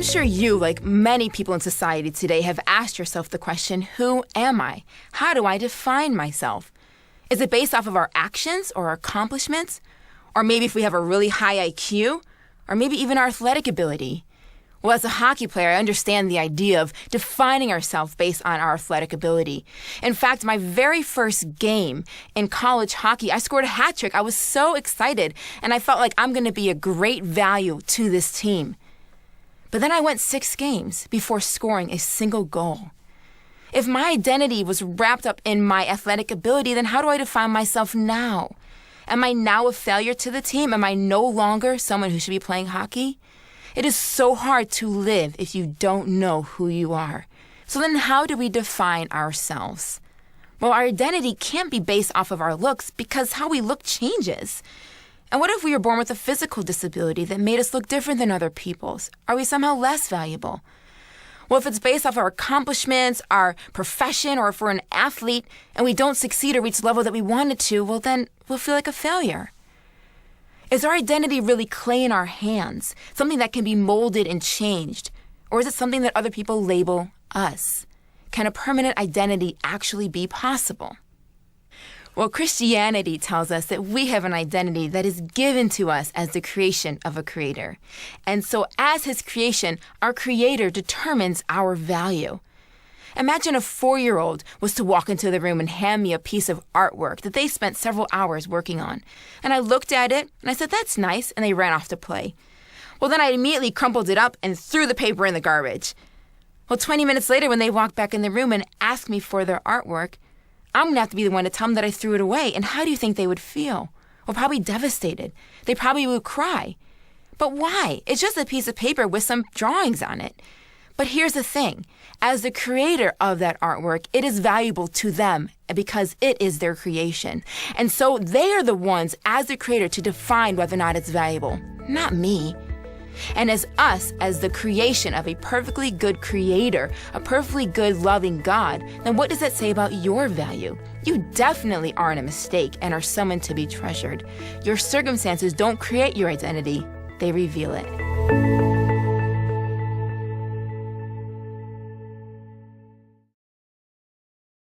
sure you, like many people in society today, have asked yourself the question, who am I? How do I define myself? Is it based off of our actions or our accomplishments? Or maybe if we have a really high IQ? Or maybe even our athletic ability? Well, as a hockey player, I understand the idea of defining ourselves based on our athletic ability. In fact, my very first game in college hockey, I scored a hat trick. I was so excited, and I felt like I'm going to be a great value to this team. But then I went 6 games before scoring a single goal. If my identity was wrapped up in my athletic ability, then how do I define myself now? Am I now a failure to the team? Am I no longer someone who should be playing hockey? It is so hard to live if you don't know who you are. So then how do we define ourselves? Well, our identity can't be based off of our looks because how we look changes. And what if we were born with a physical disability that made us look different than other people's? Are we somehow less valuable? Well, if it's based off our accomplishments, our profession, or if we're an athlete and we don't succeed or reach the level that we wanted to, well, then we'll feel like a failure. Is our identity really clay in our hands, something that can be molded and changed? Or is it something that other people label us? Can a permanent identity actually be possible? Well, Christianity tells us that we have an identity that is given to us as the creation of a creator. And so as his creation, our creator determines our value. Imagine a 4-year-old was to walk into the room and hand me a piece of artwork that they spent several hours working on. And I looked at it and I said, that's nice, and they ran off to play. Well, then I immediately crumpled it up and threw the paper in the garbage. Well, 20 minutes later, when they walked back in the room and asked me for their artwork, I'm going to have to be the one to tell them that I threw it away. And how do you think they would feel? Well, probably devastated. They probably would cry. But why? It's just a piece of paper with some drawings on it. But here's the thing. As the creator of that artwork, it is valuable to them because it is their creation. And so they are the ones, as the creator, to define whether or not it's valuable, not me. And as us, as the creation of a perfectly good creator, a perfectly good loving God, then what does that say about your value? You definitely aren't a mistake and are someone to be treasured. Your circumstances don't create your identity, they reveal it.